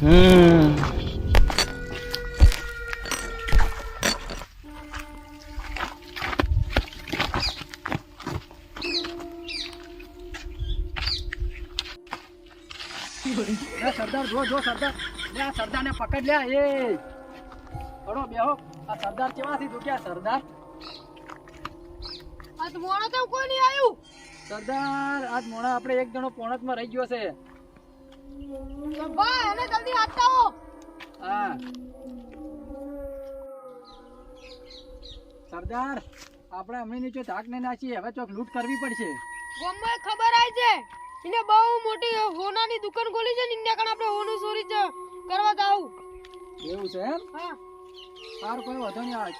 સરદાર જો સરદાર લે સરદાર ને પકડ લે એ અડો બેહો આ સરદાર કેવા થી દુખ્યા સરદાર આજ મોણો તો કોઈ નહીં આવ્યું સરદાર આજ મોણા આપણે એક જણો પોણત માં રહી ગયો છે ભાઈ એને જલ્દી હટાવો હા સરદાર આપણે હમણાં નીચે ધાક ને નાખીએ હવે ચોક લૂંટ કરવી પડશે ગમે ખબર આવી છે એને બહુ મોટી હોનાની દુકાન ખોલી છે ને ઇન્ડિયા કણ આપણે હોનું ચોરી કરવા જાવ એવું છે એમ હા સાર કોઈ વધો નહીં આજ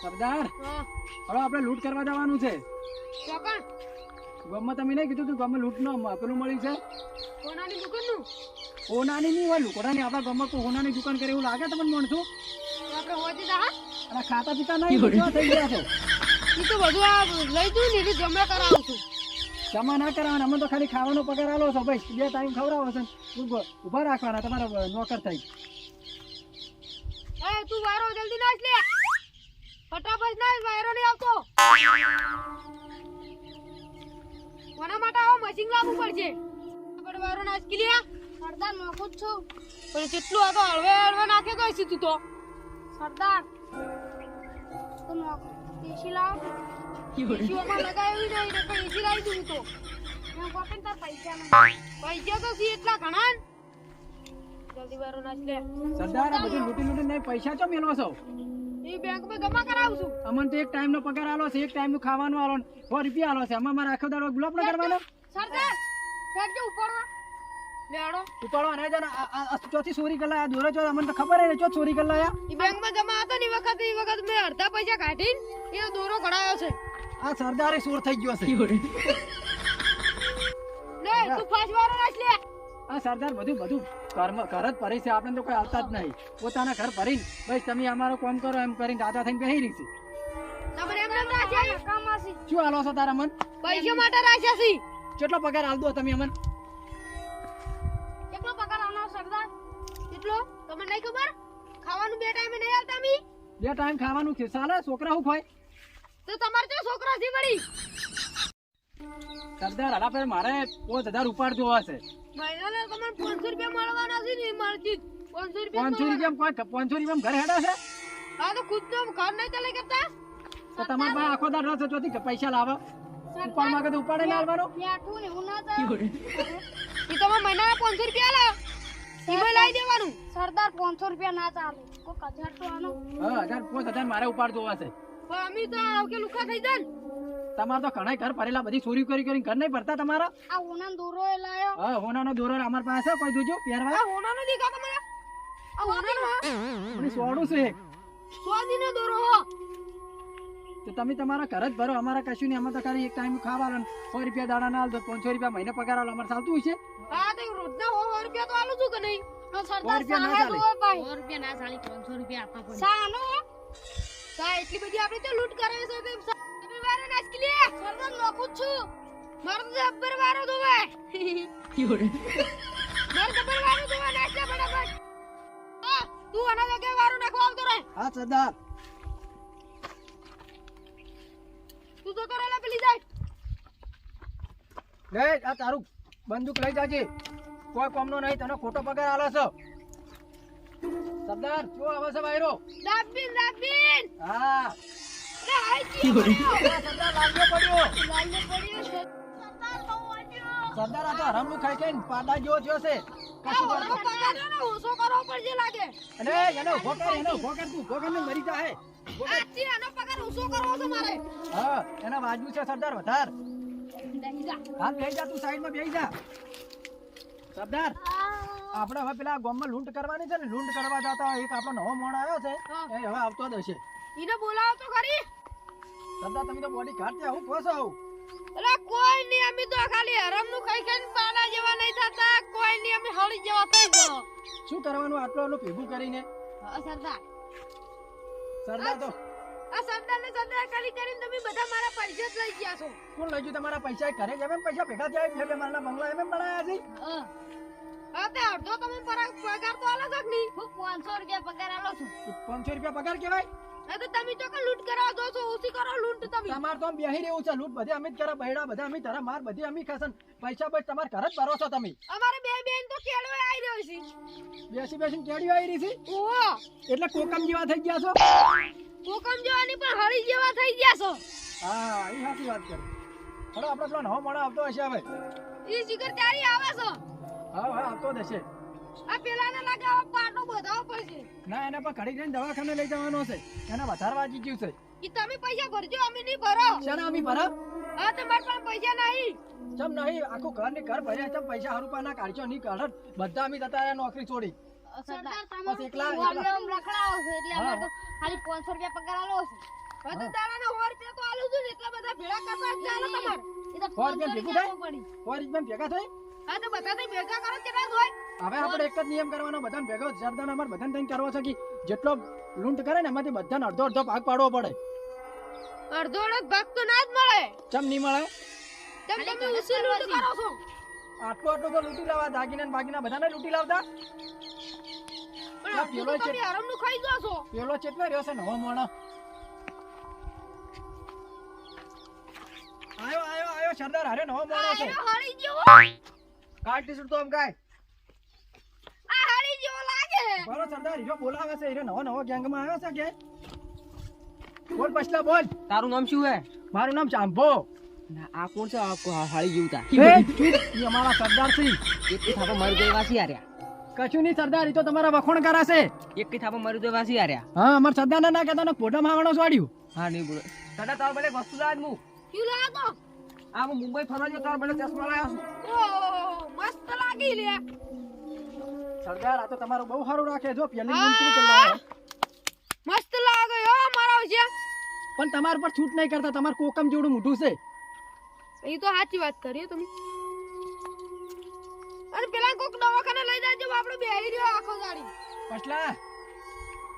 સરદાર હા હવે આપણે લૂંટ કરવા જવાનું છે ચોકણ ગમે તમે નહીં કીધું કે ગમે લૂંટ નો પેલું મળી છે હોનાની દુકાનનું હોનાની નહીં હોય લુકોડાની આપણા ગમે કોઈ હોનાની દુકાન કરે એવું લાગે તમને માણસું આપણે હોજી જા અને ખાતા પીતા નહીં કેવા થઈ ગયા છે ઈ તો બધું આ લઈ દઉં ને એટલે જમા કરાવું છું જમા ના કરવાના અમે તો ખાલી ખાવાનો પગાર આલો છો ભાઈ 2 ટાઈમ ખવડાવો છે ઉભા રાખવાના તમારા નોકર થઈ એ તું વારો જલ્દી નાખ લે ફટાફટ નાખ વાયરો નહીં આવતો કોના માટે આવો મશીન લાવવું પડશે ફટાફટ વાયરો નાખી લે સરદાર નોખું જ છું પણ કેટલું આ તો હળવે નાખે ગઈ છે તું તો સરદાર તો નોખ એસી લાવ એસીઓમાં લગાવી નહીં ને કોઈ એસી લાવી દઉં તો મેં કોકન તાર પૈસા નહીં પૈસા તો સી એટલા ઘણા ને. જલ્દી વાયરો નાખ લે સરદાર આ બધું લૂંટી નહીં પૈસા ચો મેળવો છો એ બેંકમાં જમા કરાવું છું અમને તો એક ટાઈમ નો પગાર આલો છે એક ટાઈમ નું ખાવાનું આલો 100 રૂપિયા આલો છે અમારે આખો દાડો ગુલાબ ના કરવાનો સરદાર ફેંકજો ઉપરવા લેડો ઉપાડવા નહીં જાના ચોથી ચોરી કરલા આ દોરો ચો અમને તો ખબર હે ને ચો ચોરી કરલા આ ઈ બેંકમાં જમા હતા ને એ વખત મેં અડધા પૈસા કાઢીને એ દોરો કઢાયો છે આ સરદારે ચોર થઈ ગયો છે લે તું ફાસ વાળો નાખ લે આ સરદાર બધું ઘર જ ભરી છે આપણે તો કોઈ આવતા જ નહીં પોતાના ઘર ભરીને બસ તમે અમારો કામ કરો એમ કરીને દાદા થઈને બેહી રહી છે તમારે એમ નામ રાખ્યા કામાસી શું હાલો છો તારા મન પૈસા માટે રાખ્યા છે કેટલો પગાર આલ દો તમે અમને કેટલો પગાર આવવાનો સરદાર કેટલો તમને નહીં ખબર ખાવાનું બે ટાઈમે નહીં આવતા મી 2 ટાઈમ ખાવાનું છે સાલે છોકરા હું ખાય તો તમારે તો છોકરા છે વળી સરદાર હલા પર મારે 5000 ઉપાડજો હશે મહિનાને તમને 500 રૂપિયા મળવાના છે ને મળતી 500 500 રૂપિયા રૂપિયા 500 રૂપિયા ઘર હેડા છે હા તો ખુદ તો ઘર નહીં ચાલે કરતા તો તમારા પાસે આખો દાડ રસ ચોથી પૈસા લાવો ઉપાડ માંગે તો ઉપાડે ના આલવાનો બેઠું ને હું ના થાય ઈ તમે મહિનાના 500 રૂપિયા લાવ ઈમે લઈ દેવાનું સરદાર 500 રૂપિયા ના ચાલે કોક 1000 તો આનો હા 5000 મારે ઉપાડજો હશે પણ અમી તો કે લુખા થઈ જાય તમારે તો ઘણા ઘર ભરેલા બધી ચોરી કરી ઘર નહીં ભરતા તમારા આ હોના દોરો એ લાયો હા હોનાનો દોરો અમાર પાસે કોઈ જોજો પહેરવા આ હોનાનો દેખા તમારે આ હોનાનો મને સોડું છે સ્વાદીનો દોરો હો તો તમે તમારા ઘર જ ભરો અમારા કશું નહીં અમે તો ખાલી એક ટાઈમ ખાવા 100 રૂપિયા દાડા ના આલ તો 500 રૂપિયા મહિને પગાર આલો અમારે ચાલતું હોય છે હા તો રોજના 100 રૂપિયા તો આલું છું કે નહીં તો સરદાર 100 રૂપિયા ના ચાલે 100 રૂપિયા ના ચાલે 500 રૂપિયા આપવા પડે સાનો સા એટલી બધી આપણે તો લૂંટ કરે છે તો વારે નાખી લે સરદાર નોખું છું માર તો જબ્બર વારો દોવે માર જબ્બર વારો દોવે નાખ લે ફટાફટ હા તું આના જગ્યાએ વારો નાખવા આવતો રહે હા સરદાર તું તો કરેલા પેલી જાય લે આ તારું બંદૂક લઈ જાજે કોઈ કોમનો નહીં તને ખોટો પગાર આલો છો સરદાર શું આવે છે વાયરો દાબીન હા લે આઈ ગયો સરદાર લાગ્યો પડ્યો છે સરદાર બહુ વાગ્યો સરદાર આ તો હરામનું ખાઈ ખાઈને પાડા જેવો થયો છે કશું કરતો પગારનો ઓછો કરવો પડશે લાગે અરે એને ઉભો કર તું ઉભો કરીને મરી જા હે આજથી આનો પગાર ઓછો કરવો છે મારે હા એના વાજુ છે સરદાર વધાર બેહી જા હાલ બેહી જા તું સાઈડમાં બેહી જા સરદાર આપણે હવે પેલા ગામમાં લૂંટ કરવાની છે ને લૂંટ કરવા જતા એક આપણો નવો મોણ આવ્યો છે એ હવે આવતો જ હશે ઈને બોલાવો તો ખરી સરદાર તમે તો બોડી કાઢતે આવું કોસો આવું અરે કોઈ નહીં અમે તો ખાલી હરામનું ખાઈ ખાઈને પાડા જેવા નહીં થતા કોઈ નહીં અમે હળી જેવા થઈ ગયો શું કરવાનું આટલું ભેગું કરીને સરદાર સરદાર તો આ સરદાર કરીને તમે બધા મારા પૈસા જ લઈ ગયા છો કોણ લઈ ગયું તમારા પૈસા ઘરે જ એમ પૈસા ભેગા થયા બે મારના બંગલા એમ બનાયા છે હા તે અડધો તમે પગાર તો આલો છો કે નહીં? હું 500 રૂપિયા પગાર આલો છું. 500 રૂપિયા પગાર કહેવાય? એ તો તમે તો કે લૂંટ કરવા દો છો, ઓછી કરો લૂંટ તમે. તમાર તો આમ બેહી રહેવું છે, લૂંટ બધી અમે જ કરે, બૈડા બધા અમે ધરા, માર બધી અમે ખાસન, પૈસા બસ તમાર ઘર જ ભરો છો તમે. અમારે બે બેન તો કેળવે આવી રહ્યો છે. બેસી બેસીને કેડી આવી રહી છે ઓહો, એટલે કોકમ જેવા થઈ ગયા છો. કોકમ જવાની પણ હળી જેવા થઈ ગયા છો. હા એ સાચી વાત કરી. હવે આપણે પેલો નવો મોણો આવતો હશે હવે. ઈ જીગર ક્યારે આવે છો? હા હા આવતો જ હશે. આ પેલાને લાગે હવે પાટો બધાવો પડશે. ના એને પણ ઘડી જઈને દવાખાને લઈ જવાનો છે, એને વધારે વાગી ગયું છે. ઈ તમે પૈસા ભરજો, અમે નહીં ભરો. શાના અમે ભરા? હા તમારી પાસે પૈસા નહીં. ચમ નહીં, આખું ઘર ની ઘર ભર્યા, ચમ પૈસા હારું પાના કાઢશો નહીં કાઢત, બધા અમે જતા રહ્યા નોકરી છોડી. સરદાર બસ એકલા રખડાવો છો એટલે અમારે તો ખાલી 500 રૂપિયા પગાર આલો છે. બધું દાડાના 100 રૂપિયા તો આલું છું ને, એટલા બધા ભેળા કરવા ચાલે તમારે. એ તો 100 રૂપિયા ભેગું થાય? પડી. 100 રૂપિયા ભેગા થઈ? હા તો બધા તો ભેગા કરો કેટલા હોય? હવે આપણે એક જ નિયમ કરવાનો, બધાને ભેગો સરદાર અમારે બધાને થઈને કરવો છે કે જેટલો લૂંટ કરે ને એમાંથી બધાને અડધો અડધો ભાગ પાડવો પડે. અડધો અડધો ભાગ તો ના જ મળે. ચમ નહીં મળે? તેમ તમે ઉસી લૂંટ કરો છો. આટલું આટલું તો લૂંટી લાવવા, દાગીના ને બાગીના બધાને લૂંટી લાવતા. પણ અડધું તો તમે હરામનું ખાઈ જાઓ છો. પેલો ચેટલો રહ્યો છે નવો મોણો. આયો આયો આયો સરદાર, હારે નવો મોણો છે. આ હળી જેવો, કાઢ ટી-શર્ટ તો આમ કાય. આ હળી જેવો લાગે. બોલો સરદાર, હીરો બોલાવે છે, હીરો નવો નવો ગેંગમાં આવ્યો છે કે? બોલ પછલા બોલ. તારું નામ શું હે? મારું નામ ચાંભો. આ કોણ છે? આ હાળી જેવું તા એ ચૂપ, ઈ અમારા સરદાર છે. એક કી થાપો મારી દે વાસી આર્યા. કશું નહીં સરદાર, ઈ તો તમારા વખોણ કરાશે. એક કી થાપો મારી દે વાસી આર્યા. હા અમાર સરદાર ના કહેતા ને ફોટા માવણો છોડ્યું. હા નહીં બોલો. દાદા તાર બલે વસ્તુ લાવ હું. ક્યું લાગો? આ હું મુંબઈ ફરવા ગયો, તાર બલે ચશ્મા લાવ્યો છું. ઓહ, મસ્ત લાગી લે. સરદાર આ તો તમારું બહુ સારું રાખે, જો પેલી હા. મંત્રી તો લાવે. મસ્ત લાગે હો મારા છે. પણ તમાર પર છૂટ નહીં કરતા, તમાર કોકમ જેવડું મોઢું છે. એ તો સાચી વાત કરી તમે. અને પેલા કોક દવાખાને લઈ જાજો, આપણે બેહી રહ્યો આખો દાડી. પછલા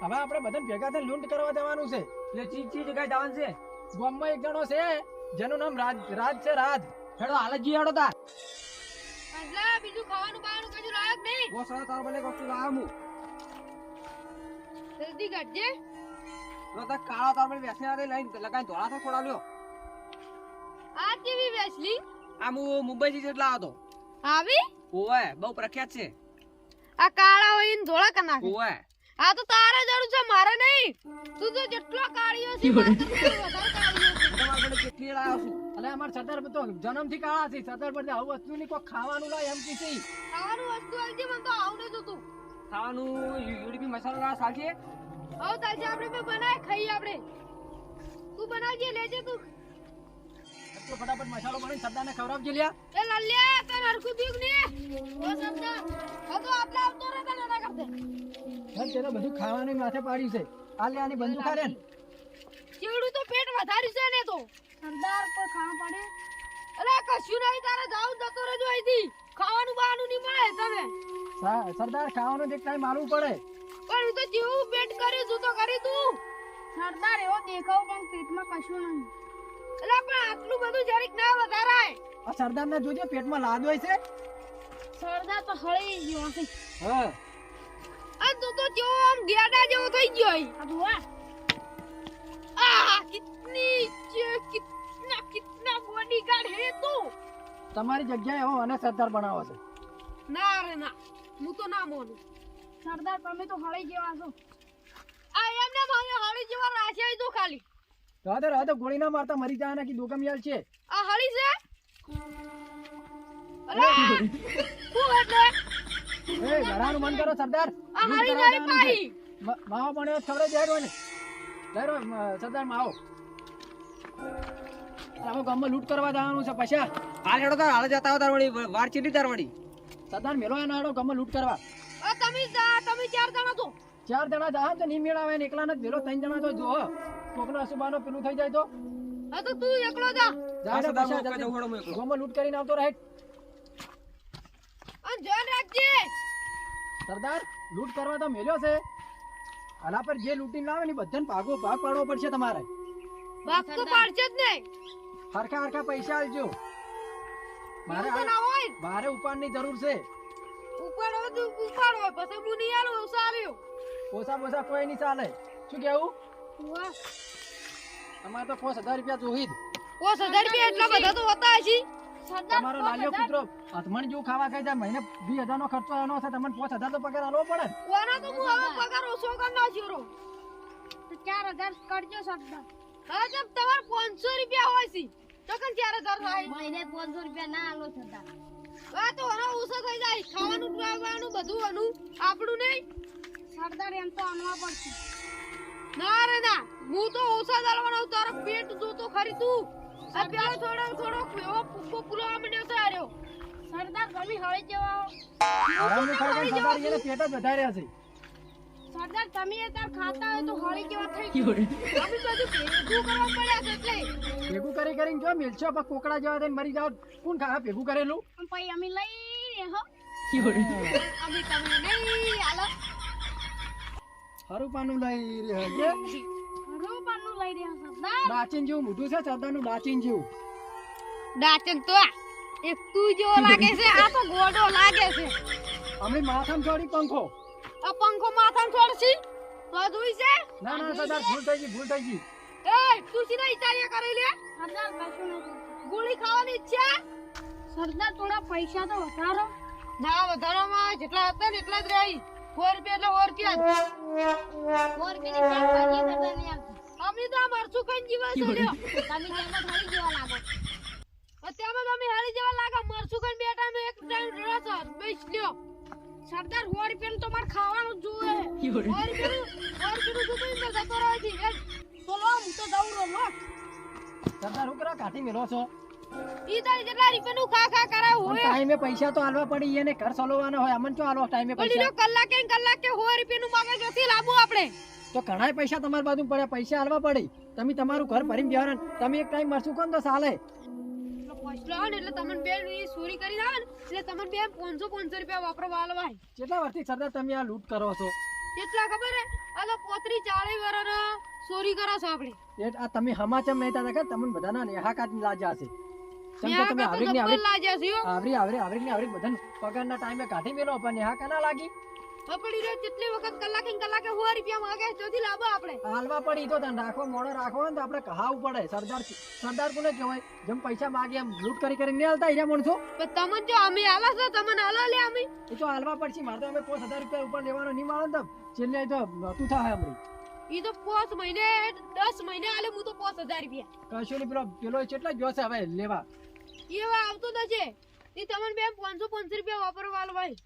હવે આપણે બધાને ભેગા થઈને લૂંટ કરવા જવાનું છે. એટલે ચીજ ચીજ જગ્યાએ જવાનું છે. ગામમાં એક જણો છે જેનું નામ રાજ રાજ છે. રાજ હેડો હાલ જ જી હેડો તાર. એટલે બીજું ખાવાનું બાવાનું કશું લાયક નહીં. બહુ સરસ તાર બલે વસ્તુ લાવ હું. જલ્દી કાઢજે. તો તાર કાળા તાર બલે વેસને આરે લઈને લગાઈને ધોળા તો છોડાવ્યો. આ કેવી વેસલી આ હું મુંબઈ થી જેટલા હતો. આવી? ઓએ બહુ પ્રખ્યાત છે. આ કાળા હોય ને ધોળા કર નાખે. ઓએ આ તો તારે જરૂર છે, મારે નહીં. તું તો જેટલો કાળિયો છે મારે તો વધારે કાળિયો છે. તમાર બલે કેટલી લાવ્યો છું. એટલે અમાર સરદાર તો જન્મથી કાળા છે. સરદાર પર આવું વસ્તુ ની કોઈ ખાવાનું લાય એમ કીધી. ખાવાનું વસ્તુ આવી છે, મને તો આવું નહીં જોતું. ખાવાનું યુડીપી મસાલો લાવ સાચે. હવે તાજે આપણે બે બનાય ખાઈએ આપણે. તું બનાવજે, લેજે તું. એટલો ફટાફટ મસાલો બનાવીને સરદારને ખવડાવજે લ્યા. એ લલ્યા તને હરખું દીક ને. ઓ સરદાર, આ તો આટલા આવતો રે તને ના કરતે. ધન તેનો બધું ખાવાનું માથે પાડ્યું છે. આ લે આની બંદૂક આલે ને. ચીવડું તો પેટ વધાર્યું છે ને તો. સરદાર કોઈ ખાવા પડે. અરે કશું નહીં, તારે જાવ જતો રહેજો અહીંથી. ખાવાનું બહાનું નહીં મળે તમે. સરદાર ખાવાનું એક ટાઈમ માલવું પડે. પણ હું તો જેવું પેટ કર્યું તું તો કરી તું. સરદાર એવો દેખાવ પણ પેટમાં કશું નહીં. એટલે પણ આટલું બધું જરીક ના વધારાય. આ સરદારને જોજે પેટમાં લાદ હોય છે. સરદાર તો હળી ગયો છે. હા આ તું તો જેવો આમ ગેડા જેવો થઈ ગયો અહીં. આ જોવા. આ કિતના બોડીગાર્ડ હે તું. તમારી જગ્યાએ હો અને સરદાર બનાવો છે. ના રે ના, હું તો ના મોનું. સરદાર તમે તો હળી જેવા છો. આ એમને મને હળી જેવા રાખ્યા તો ખાલી. રાધે ગોળી ના મારતા મરી જાય કે દુકમ યાલ છે. આ હળી છે. અરે શું એટલે એ ઘરાનું મન કરો સરદાર. આ હળી નહીં પાઈ. માવો પણ ખબર જાય હોય ને. જાય સરદાર માવો. હવે ગામમાં લૂંટ કરવા જવાનું છે પૈસા. હાલ હેડો તાર હાલ જતા હો તાર વળી વાર ચીલી તાર વળી. સરદાર મેલો એનો હેડો ગામમાં લૂંટ કરવા. આ તમે ચાર જણા તો. 4 જણા જા તો નહીં મેળાવે ને એકલા જ મેલો 3 જણા તો જો કોકનો અસુબાનો પેલું થઈ જાય તો. હા તો તું એકલો જા. જા રે પૈસા સરદાર જલ્દી. હું એકલો. ગામમાં લૂંટ કરીને આવતો રહે. અને ધ્યાન રાખજે. સરદાર લૂંટ કરવા તો મેલ્યો છે. આલા પર જે લૂંટીને લાવે ને બધાને ભાગ પાડવો પડશે તમારે. ભાગ તો પાડશે જ નહીં. હરખા પૈસા આલજો. મારે એવું તો ના હોય. મારે ઉપાડની જરૂર છે. ઉપાડો તો ઉપાડો પછી હું નહીં આલું સારું ઓછા બોછા કોઈ નહીં ચાલે શું કેવું વાહ અમારે તો 5000 રૂપિયા જોઈ જ. 5000 રૂપિયા એટલા બધા તો હોતા હશે તમારો લાલ્યો કૂતરો હથમણ જેવું ખાવા ખાઈ જાય મહિને 20,000 નો ખર્ચો એનો છે તમને 5000 તો પગાર આલવો પડે ને. ઓના તો હું હવે પગાર ઓછો કરી નાખ્યો રો તો 4000 કરજો સરદાર હા જબ તમાર 500 રૂપિયા હોય છે તો કન 4000 થાય મહિને 500 રૂપિયા ના આલો સરદાર હા તો ઓના ઓછો થઈ જાય ખાવાનું પીવાનું બધું અનું આપણું નહીં સરદાર એમ તો આનવા પડશે ના રે ના હું તો ઓછા દાલવાનો તારો પેટ જોતો ખરી તું આ પેલો થોડો એવો પુક્કો પુલાવા માંડ્યો છે આર્યો સરદાર તમે હળી જેવા હરામનું ખાઈ ખાઈને સરદાર એને પેટ જ વધાર્યા છે. સરદાર તમે એ તાર ખાતા હોય તો હળી જેવા થઈ ગયો અમે બધું ભેગું કરવા પડ્યા છે એટલે ભેગું કરીને જો મિલશો પણ કોકડા જેવા થઈને મરી જાવ કોણ ખા ભેગું કરેલું પછી અમે લઈ હો અમે તમે નહીં હાલો હરુપાનું લઈ રહ્યા છે રૂપાનું લઈ રહ્યા સરદાર ડાચીન જેવું મોઢું છે સરદારનું ડાચીન જેવું. ડાચન તો એક તું જેવો લાગે છે આ તો ગોડો લાગે છે અમે માથામાં છોડી પંખો. આ પંખો માથામાં છોડશી તો જોઈ છે ના સરદાર ભૂલ થઈ ગઈ. એ તું સીના ઇટાલિયા કરી લે સરદાર કશું નથી ગોળી ખાવાની ઈચ્છા સરદાર થોડા પૈસા તો વધારો ના વધારામાં જેટલા હતા ને એટલા જ રહી 4 રૂપિયા એટલે 4 રૂપિયા અમે તો આ મરચું ખાઈને જીવા છો લ્યો તમે જેમાં હારી જેવા લાગો અત્યારમાં તમે હારી જેવા લાગો મરચું ખાઈને બેઠા નો એક ટાઈમ રસ બેસ લ્યો સરદાર 4 રૂપિયાનું તો મારે ખાવાનું જોવે 4 રૂપિયાનું જોતું ને જતો રહે છે તો લો હું તો દઉં રો સરદાર હું કરવા કાઢી મેલો છો ઈ તારી જેટલા રૂપિયાનું ખા કરાવ પણ હોય ટાઈમે પૈસા તો આલવા પડી એને ઘર ચલાવવાનો હોય અમને શું આલવો ટાઈમે પડી પૈસા લો કલાકે 4 રૂપિયાનું માગે જોતી લાવો આપણે તો ઘણાય પૈસા તમારી બાજુ પડ્યા પૈસા આલવા પડી તમે તમારું ઘર ભરીને બેહવાના તમે એક ટાઈમ મરશું કોણ તો ચાલે પૈસા આવે ને એટલે તમને બે ઈ ચોરી કરી આવે ને એટલે તમને બે 500 રૂપિયા વાપરવા આલવાય કેટલા વર્ષથી સરદાર તમે આ લૂંટ કરો છો કેટલા ખબર હે આલો 35 40 વર્ષના ચોરી કરો છો આપણે આ તમે હમાચમ નહીં થતા કે તમને બધાના નેહાકાત લાજા છે કેમ કે તમે આવરીક ને આવરીક લાજ્યા છે આવરીક બધાને પગારના ટાઈમે કાઢી મેલો પણ નેહાકા ના લાગી પડી રે કેટલી વખત કલાકે 1 રૂપિયા માંગે જોથી લાવો આપણે હાલવા પડી તો તને રાખો મોડો રાખો ને તો આપણે કહાવું પડે સરદાર કોને કહેવાય જેમ પૈસા માંગે એમ લૂંટ કરી નહીં હાલતા હીરા માણસો પણ તમને જો અમે આલા છો તમને આલા લે અમે એ તો હાલવા પડશે મારે તો અમે 5000 રૂપિયા ઉપર લેવાનો નહીં માનો તો છેલ્લે તો તું થાય અમરી ઈ તો 5 મહિને 10 મહિને આલે હું તો 5000 રૂપિયા કશો નહીં પેલો કેટલા ગયો છે હવે લેવા એવા આવતો દજે ઈ તમને બે 500 રૂપિયા વાપરવા આલવાય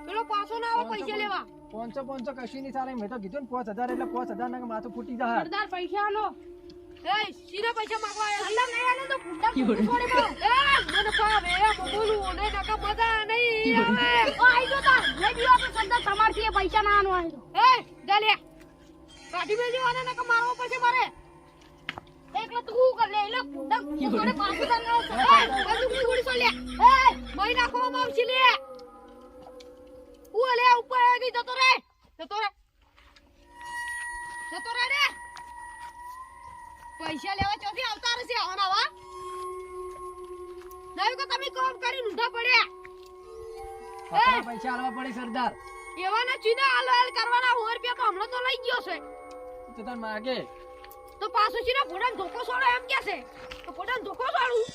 પેલો પાછો ના આવો પૈસા લેવા 500 કશું નહીં ચાલે મેં તો કીધું ને 5000 એટલે 5000 ના માથું ફૂટી જાય સરદાર પૈસા આલો એ સીધા પૈસા માંગવા આયા અલ્લા નહીં આલે તો ફૂટા છોડી દો મને પાવે બોલું ઓને નકા મજા નહીં આવે ઓ આઈ તો તા લઈ ગયો તો સરદાર તમારથી પૈસા ના આનો આયો એ જાલે કાઢી મેજો આને નકા મારવો પછી મારે એકલા તું કર લે એટલે ફૂટા છોડે પાછું તને એ બધું ગુડી છોડ લે એ મઈ નાખવામાં આવશે લે લે ઉપર આવી જતો રે રે પૈસા લેવા ચોથી આવતા રહેશે આવનાવા નહીં કે તમે કામ કરીને ઊંધા પડ્યા પૈસા આલવા પડે સરદાર એવાના ચીના હાલ કરવાના 100 રૂપિયા તો હમણાં તો લઈ ગયો છે તો તને માગે તો પાછું ચીના ફોડાને ધોકો છોડો એમ કે છે તો ફોડાને ધોકો છોડું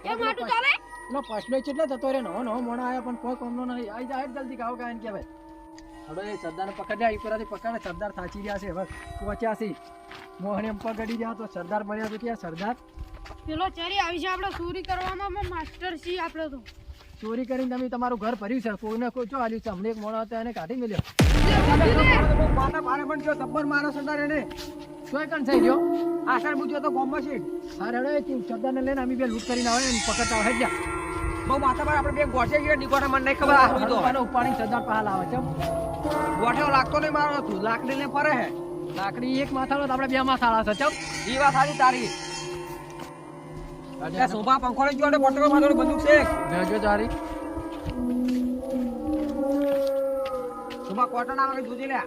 એ માટું ચાલે લો પછલો કેટલા જતો રે નવો મોણો આયો પણ કોઈ કોમનો નહીં આઈ જાય જલ્દી ગાવ ગાયન કે ભાઈ હવે સરદાર ને પકડ્યા ઈપરાથી પકડે સરદાર થાચી રહ્યા છે હવે પહોંચ્યા છે મોહને પકડી ગયા તો સરદાર મળ્યા તો ક્યાં સરદાર પેલો ચરી આવી છે આપણે ચોરી કરવામાં માસ્ટર છીએ આપણે તો ચોરી કરીને તમે તમારું ઘર ભર્યું છે કોઈને કોઈ ચો આલ્યું છે અમને એક મોણો હતો એને કાઢી મેલ્યો પાટા પારે પણ જો તબ્બર મારો સરદાર એને તોય કણ થઈ ગયો આષાઢ બુજો તો ગોમમાં છે હા રેડો સરદારને લઈને અમે બે લૂંટ કરીને આવે ને પકડતા હોય જા બહુ માથા પર આપણે બે ગોઠે ગયો નિકોટા મને નહીં ખબર આ તો ઉપાડી સરદાર પહાલ આવે છે ગોઠેવો લાગતો નહીં મારો તું લાકડી ને ફરે હે લાકડી એક માથાનો તો આપણે બે માથાળા છે ચમ જીવા થાળી તારી એ શોભા પંખોડે જોડે બોટકો માથોડે બંદૂક છે જો તારી શોભા કોટન આવે કે જોજી લે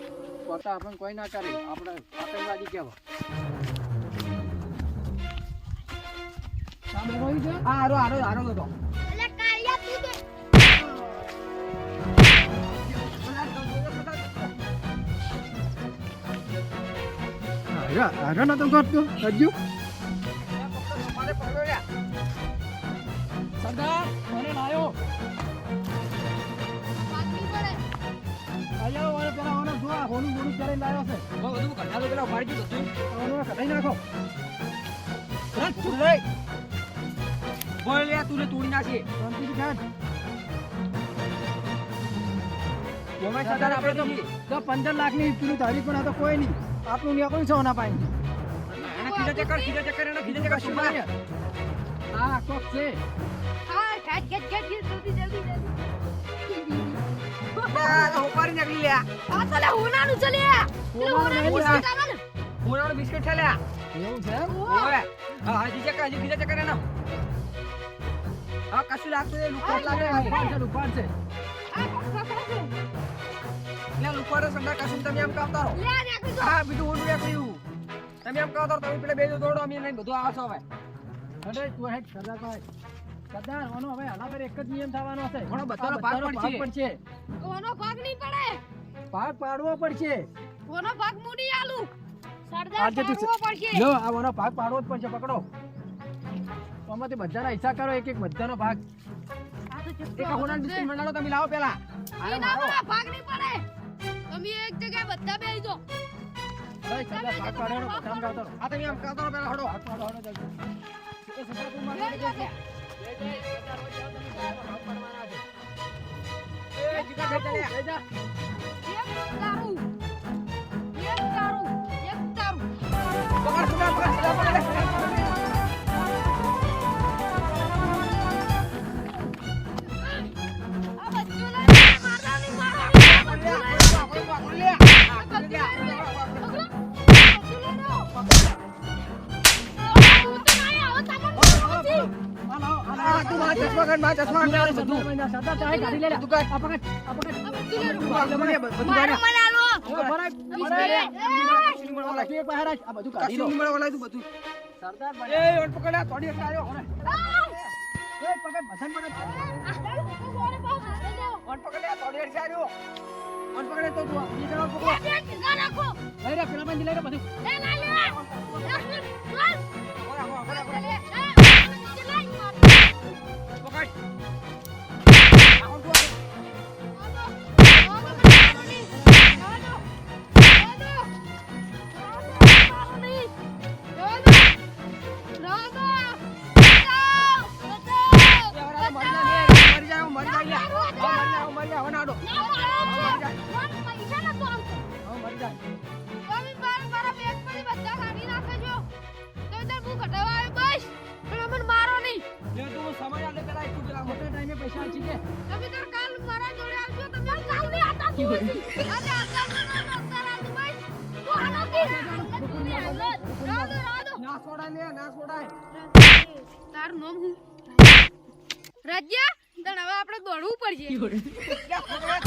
કોટા આપણને કોઈ ના કરે આપણે આતંકવાદી કહેવા સામે રોઈ છે હા હારો હારો હારો તો એટલે કાળિયા તું તો અરે ન તો કરતો હજુ મારે પકડો લ્યા. સરદાર મને લાયો પાકવી પડે. આયો ઓને પેલા ઓને જો આ હોનું મોનું કરીને લાયો છે હવે બધું કઢા તો પેલા ઉપાડી ગયું બધું. ઓને કઢાઈ નાખો રથ તું લઈ. બોલ લ્યા, તું ને તોડી નાખી. શાંતિથી ખાન ગમે સરદાર આપણે તો તો 15 લાખની પેલું ધારી પણ આ તો કોઈ નહીં આપણું નીકળ્યું છે ઓના પાસે એના ખીજા ચક્કર એના ખીજા ચક્કર શું મારે? હા કોક છે હા, ખેંચ, ખેંચ, ખેંચ, ખેંચ, જલ્દી, જલ્દી, જલ્દી. ઉપાડી નાખી લ્યા. આ તો લે હોનાનું છે લે. પેલું હોનાનું હોનાનું બિસ્કિટ આવે ને. હોનાનું બિસ્કિટ છે લ્યા. એવું છે એમ? ઓય. હા ખીજા ચક્કર એના. હા કશું લાગતું નહીં, લુકવાડ લાગે. ઉપાડ છે ઉપાડ છે આ ખોખો છે. લ્યા લુકવાડ સરદાર કશું તમે એમ કાપતા રહો. લે, નાખી દો. હા બીજું ઓલું નીકળ્યું. તમે એમ કહો તો તમે પેલા બે દોડો અમે લઈને બધું આવશો હવે. અરે તું હેડ સરદાર ભાઈ સરદાર ઓનો હવે આના પર એક જ નિયમ થવાનો છે ઘણો બધાનો ભાગ પડશે. ઓનો ભાગ નહીં પડે. ભાગ પાડવો પડશે ઓનો ભાગ મુડી આલુ. સરદાર આજે તું પાડવો પડશે. લો આ ઓનો ભાગ પાડવો જ પડશે પકડો આમાંથી બધાના હિસ્સા કરો એક એક બધાનો ભાગ આ તો ચૂપ એક હોનાનું બિસ્કિટ મંડાડો તમે લાવો પેલા. ઈ ના પડે, ભાગ નહીં પડે. તમે એક જગ્યાએ બધા બેસી જાઓ. અરે સરદાર ભાગ પાડવાનો બધાને ગાતો રહો. આ તમે એમ કહો તો પેલા હડો. ભાગ પાડો હળો જલ્દી એ સરદાર તું મારે લે, લઈ લે, જજે. લે. જય જય સરદાર હોય જાઓ તમે ભાગ પાડવાના છે એ જીગા ભાઈ ચાલ્યા. જય જા એક તારું. એક તારું. એક તારું. પકડ સુધા, પકડ સુધા, પકડ. આ બધું લઈ મારવા નહીં, મારવા નહીં. આ બધું લઈ લો. પકડ લે. આ બધું લઈ લો. પકડો. બધું લઈ લો. હું તો નહીં આવો, તમને નથી. આ તું મારા ચશ્મા કાઢ, મારા ચશ્મા કાઢ. સરદાર ચાહે ગાડી લઈ લે તું કાઢ. આ પકડ આ બધું લઈ લો. બધું મારો કાઢ. મને આલો. બરાબર કશું આ બધું કાઢી લો નહીં મળે, ઓલા તું બધું. સરદાર એ ભાઈ ઓન પકડ, આ થોડી વાર આવ્યો. એ પકડ બધાને પકડ ઓન પકડ, આ થોડી વાર આવ્યો. ઓન પકડે તો તું બીજી તરફ પકડો લઈ રે પેલા બંધ લઈ રે બધું પકડ. મરી જાવ, મરી જાય. મરી જાવ, નાડો. મરી જાય મારો નહીં. લે તું સમય આલે પેલા તું પેલા મોટા ટાઈમે પૈસા આપી દે તમે તો કાલ મારા જોડે આવજો. તમે કાલ નહીં આતા તું. અરે આતા તો ના નોકર આજ ભાઈ. તું આનો કી. રાધો રાધો. ના છોડાય લે, ના છોડાય. તારું નામ હું રાજ્યા તને હવે આપણે દોડવું પડશે. લે, પકડ.